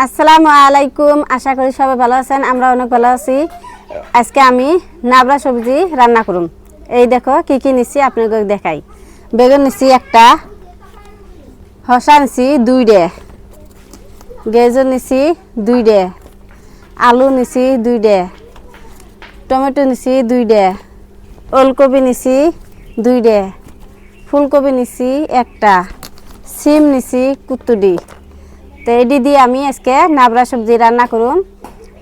আসসালামু আলাইকুম। আশা করি সবাই ভালো আছেন। আমরা অনেক ভালো আছি। আজকে আমি নাবরা সবজি রান্না করুম। এই দেখো কি কি নিছি আপনাকে দেখাই। বেগুন নিছি একটা, শসা নিছি দুইটা, গাজর নিছি দুইটা, আলু নিছি দুইটা, টমেটো নিছি দুইটা, ওলকপি নিছি দুইটা, ফুলকপি নিছি একটা, সিম নিছি কুতুডি। তো এটি দিয়ে আমি আজকে নাবরা সবজি রান্না করুন।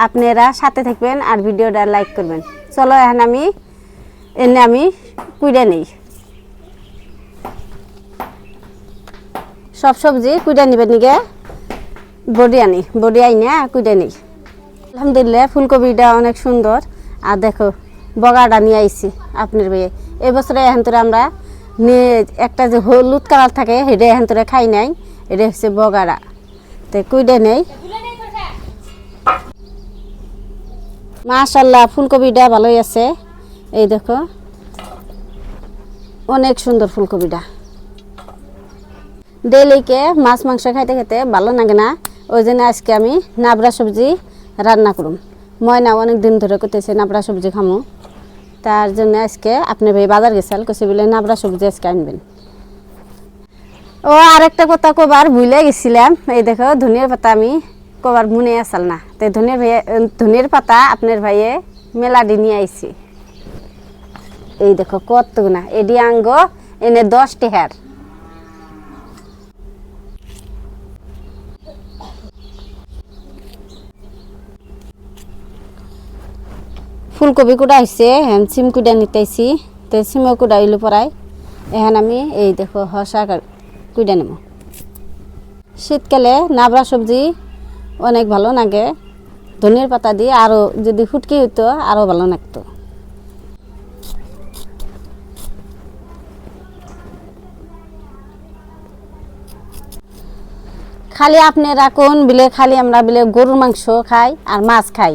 আপনারা সাথে থাকবেন আর ভিডিওটা লাইক করবেন। চলো এখন আমি কুইডা নেই। সব সবজি কুইডা নিবেন নিগে বডি আইনা কুইডা নেই। আলহামদুলিল্লাহ ফুলকপিটা অনেক সুন্দর। আর দেখো বগাটা নিয়ে আইছি আপনার ভাইয়ে। এবছরে এখন তোরা আমরা নিয়ে একটা যে হলুদ কালার থাকে সেটা এখন তোরা খাই নাই, এটা হচ্ছে বগাড়া। তো কুইডা নেই। মাশাআল্লাহ ফুলকপিটা ভালোই আছে। এই দেখো অনেক সুন্দর ফুলকপিটা। ডেলিকে মাছ মাংস খাইতে খেতে ভালো লাগে না, ওই জন্য আজকে আমি নাবরা সবজি রান্না করুম। ময়না অনেক দিন ধরে করতেছে নাবরা সবজি খামো, তার জন্য আজকে আপনার ভাই বাজার গেছাল কইছে বলে নাবরা সবজি আজকে আনবেন। ও আরেকটা কথা কবার ভুলে গেছিলাম। এই দেখো ধনিয়ার পাতা আমি কবার মনে আসাল না, তো ধনিয়ার পাতা আপনার ভাইয়ে মেলাডি নিয়ে আইছি। এই দেখো কত না এডি আঙ্গ এনে 10 টাকার। ফুলকপি কুড়া হয়েছে, হ্যাঁ সিম কুড়া নিতেছি। তো সিমও কুড়া হইল পরাই। এখন আমি এই দেখো শসা কুড়া নেব। শীতকালে নাবরা সবজি অনেক ভালো লাগে, ধনিয়ার পাতা দিয়ে আরও যদি ফুটকি হইতো আরও ভালো লাগতো। খালি আপনারা কোন বিলে খালি আমরা বিলে গরুর মাংস খাই আর মাছ খাই,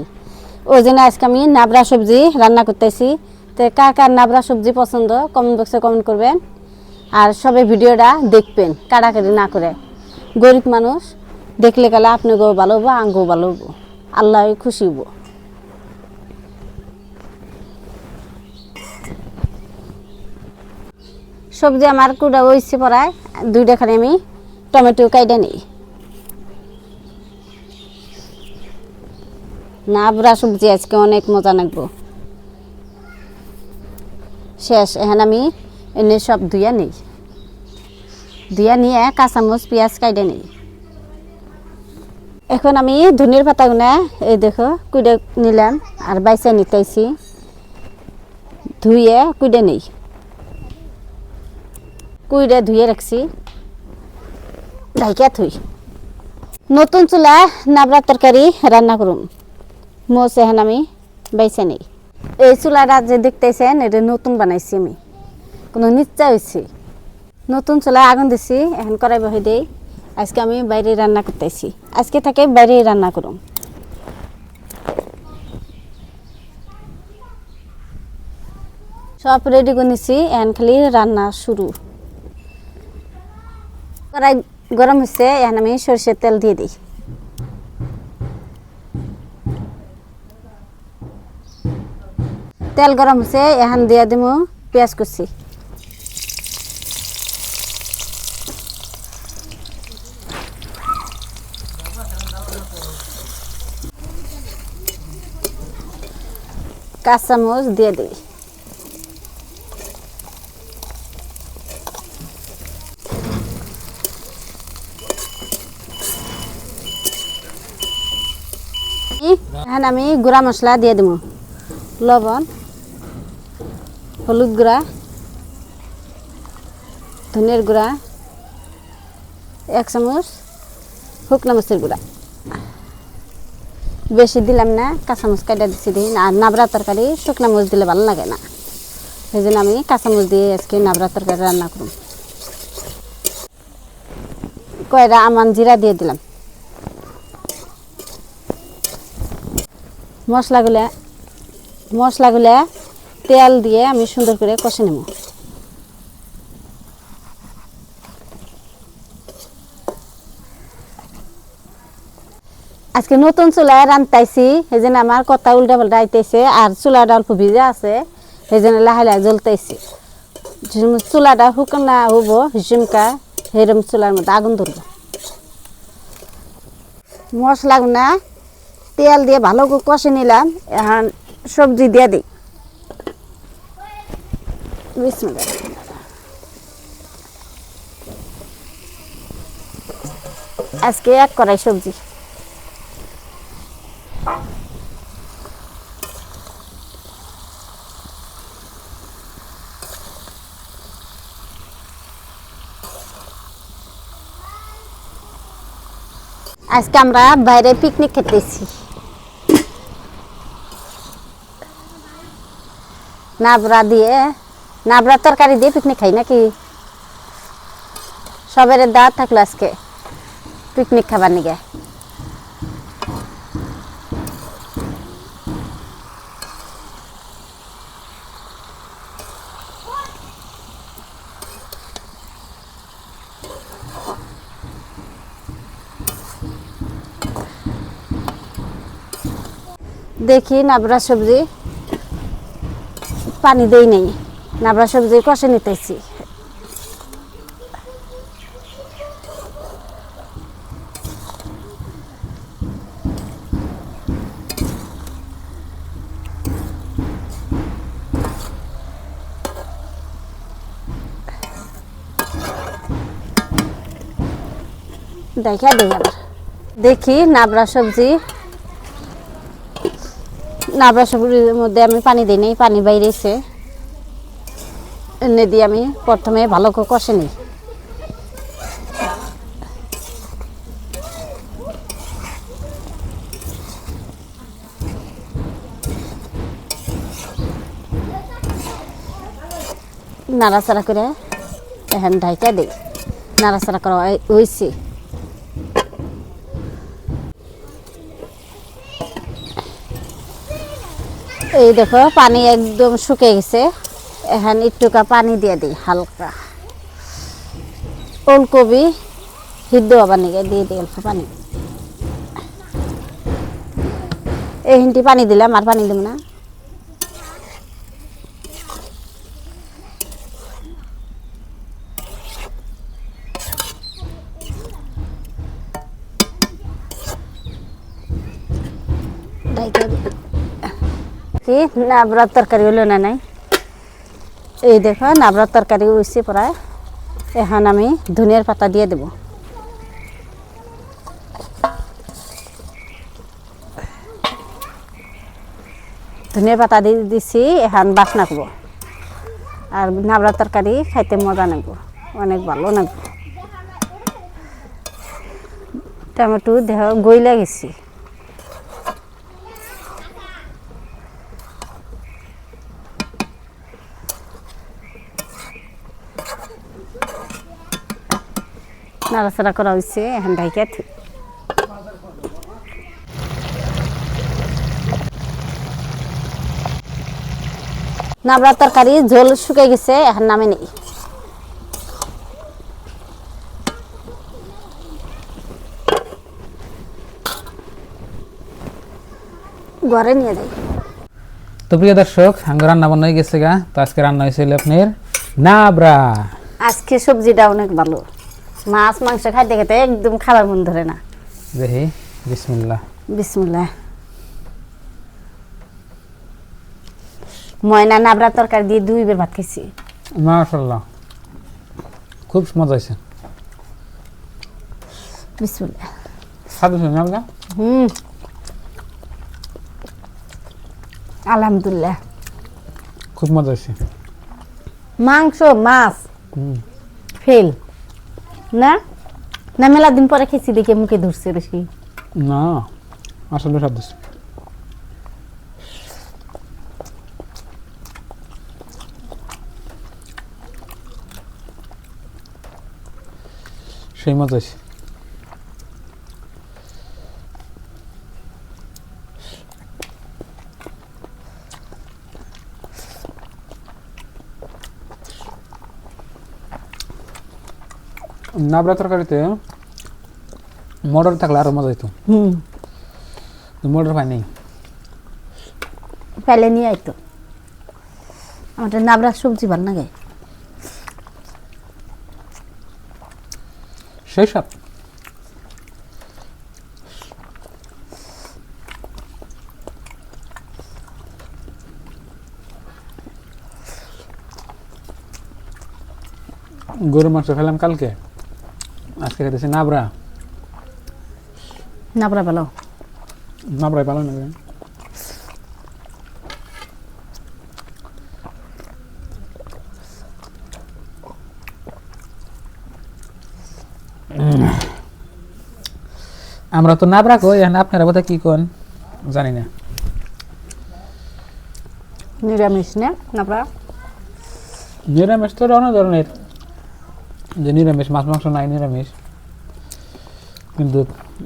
ওই জন্য আজকে আমি নাবরা সবজি রান্না করতেছি। তো কার কার নাবরা সবজি পছন্দ কমেন্ট বক্সে কমেন্ট করবেন আর সবাই ভিডিওটা দেখবেন কাটাকাটি না করে। গরিব মানুষ দেখলে গেলে আপনাকেও ভালো হবো, আঙ্গও ভালো হবো, আল্লাহ খুশি হবো। সবজি আমার কুড়া হয়েছে পড়ায় দুইটা খানে আমি টমেটো কাইডা নিই। নাবরা সবজি আজকে অনেক মজা লাগবো। শেষ এখন আমি এনে সব ধুইয়া নিয়ে কাঁচামচ পেঁয়াজ কাইডে নিই। এখন আমি ধনিয়ার পাতাগুনা এই দেখো কুইডে নিলাম আর বাইসা নিতেছি, ধুইয়ে কুইডে নেই। কুইডে ধুয়ে রাখছি ঢাইকা থুই। নতুন চুলা নাবড়া তরকারি রান্না করুম। মোচ এখন আমি বাইসা নেই। এই চুলাটা যে দেখতেছেন এটা নতুন বানাইছি আমি, কোনো নিচ্চা হয়েছি। নতুন চুলায় আগুন দিছি, এখন কড়াই বহে দেই। আজকে আমি বাইরে রান্না করতেছি, আজকে থেকে বাইরে রান্না করুম। সব রেডি করে নিছি, এখন খালি রান্না শুরু। কড়াই গরম হচ্ছে, এখন আমি সরষের তেল দিয়ে দিই। তেল গরম হচ্ছে, এখন দিয়ে দিব পেঁয়াজ কুচি। কাঁচামরিচ দিয়ে দিই। এখন আমি গুঁড়া মশলা দিয়ে দেব, লবণ, হলুদ গুঁড়া, ধনিয়ার গুঁড়া, 1 চামচ শুকনো মরিচের গুঁড়া। বেশি দিলাম না, কাঁচামরিচ কাটা দিচ্ছি দিই। আর নাবড়া তরকারি শুকনো মরিচ দিলে ভালো লাগে না, সেই জন্য আমি কাঁচামরিচ দিয়ে আজকে নাবড়া তরকারি রান্না করুন। কয়টা আমান জিরা দিয়ে দিলাম। মশলাগুলা তেল দিয়ে আমি সুন্দর করে কষে নেব। আজকে নতুন চুলায় রান্তাইছি এই জন্য আমার কথা উল্টা পাল্টা আইতেছে আর চুলাটা অল্প ভিজে আছে এই জন্য লাহে লাহে জ্বলতেছি চুলাটা শুকনা হবো হিসুমকা সেরম চুলার মধ্যে আগুন ধরবো মশলা না তেল দিয়ে ভালো করে কষে নিলাম এখন সবজি দিয়ে দিই বিসমিল্লাহ আজকে এক কড়াই সবজি আজকে আমরা বাইরে পিকনিক খেতেছি নাবরা তরকারি দিয়ে পিকনিক খাই নাকি সবের দাওয়াত থাকলো আজকে পিকনিক খাবার নিগে দেখি নাবরা সবজি পানি দেই নেই নাবরা সবজি কষে নিতেছি দেখা দিই আবার দেখি নাবরা সবজির মধ্যে আমি পানি দিই নাই পানি বাইরেছে এনে দিয়ে আমি প্রথমে ভালো করে কষে নিই নাড়াচাড়া করে এখন ঢাইকা দিই নাড়াচাড়া করা হয়েছে এই দেখো পানি একদম শুকিয়ে গেছে এখন একটুকা পানি দিয়ে দিই হালকা ওলকপি সিদ্ধ হবার নিগে দিয়ে দিই অল্প পানি এই হিন্টি পানি দিলাম আর পানি দেব না নাবড়ার তরকারি হলো না নাই এই দেখো নাবড়ার তরকারি হয়েছে প্রায় এখন আমি ধনিয়ার পাতা দিয়ে দেব ধনিয়ার পাতা দিয়ে দিছি এখন বাসনা করবো আর নাবড়ার তরকারি খাইতে মজা নেব অনেক ভালো নেব টমেটো দেহ গইলা গেছি নাড়াচাড়া করা হয়েছে এখন ঢাইকা নাবড়ার তরকারি ঝোল শুকিয়ে গেছে এখন নামে নেই ঘরে নিয়ে যাই তো প্রিয় দর্শক রান্না বান্না হয়ে গেছে গা তো আজকে রান্না হয়েছিল আপনার নাবরা আজকে সবজিটা অনেক ভালো মাছ মাংস খাইতে খেতে একদম খাবার মন ধরে না দেখি বিসমিল্লাহ বিসমিল্লাহ ময়না নাবড়া তরকারি দিয়ে 2 বার ভাত খেয়েছি মাশাআল্লাহ খুব মজা হয়েছে বিসমিল্লাহ সাদা নাবরা আলহামদুলিল্লাহ খুব মজা হয়েছে মাংস মাছ ফেল না না মেলা দিন পরে খেয়েছি দেখে মুখে ধরছে বেশি না আসলে স্বাদ হয়েছে সেই মজা হয়েছে নাবড়া তরকারিতে মটর থাকলে আরো মজা হইতো মোটর পানি পেলে নিয়ে আইতো আমার নাবড়া সবজি ভাল লাগে সেই সব গরুর মাংস খেলাম কালকে আজকে খেতেছি নাবরা নাবড়া ভালো নাবরাই ভালো না আমরা তো নাবরা কই এখন আপনারা বোধ কি কোন জানি না নিরামিষ না নাবড়া নিরামিষ তো অনেক ধরনের যে নিরামিষ মাছ মাংস নাই নিরামিষ কিন্তু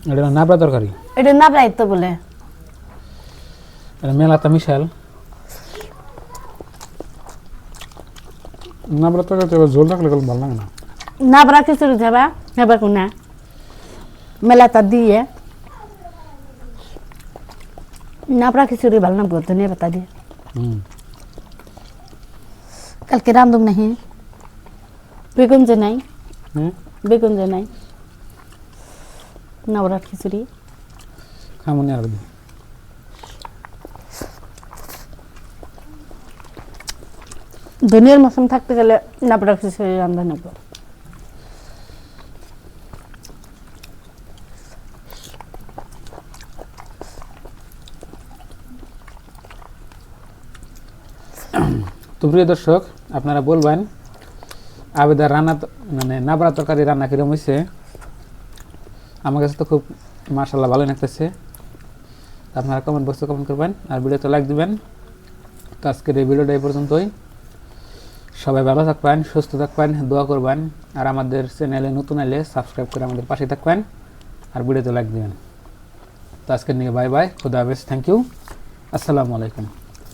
এটা নাবড়া তরকারি এটা নাবড়াই তো বলে এটা মেলাটা মিশাল নাবড়া তরকারি ঝোল রাখলে ভালো লাগে না নাবড়া খিচুড়ি যাবা হেবা কোনা মেলাটা দিয়ে নাবড়া খিচুড়ি ভালো না ধনিয়া পাতা দিয়ে কালকে রান্ধব নাহি বেগুন যে নাই বেগুন যে নাই নাবড়া খিচুড়ি খামনি আর ধনিয়ার মৌসুম থাকতে গেলে নাবড়া খিচুড়ি রান্ধা নেব তো প্রিয় দর্শক আপনারা বলবেন আবেদার রান্না মানে নাবড়া তরকারি রান্না কিরম হয়েছে আমার কাছে তো খুব মাশাআল্লাহ ভালো লাগতেছে আপনারা কমেন্ট বক্সে কমেন্ট করবেন আর ভিডিওতে লাইক দিবেন তো আজকের এই ভিডিওটা এই পর্যন্তই সবাই ভালো থাকবেন সুস্থ থাকবেন দোয়া করবেন আর আমাদের চ্যানেলে নতুন এলে সাবস্ক্রাইব করে আমাদের পাশে থাকবেন আর ভিডিওতে লাইক দিবেন তো আজকের নিয়ে বাই বাই খুদা হাফেজ থ্যাংক ইউ আসসালামু আলাইকুম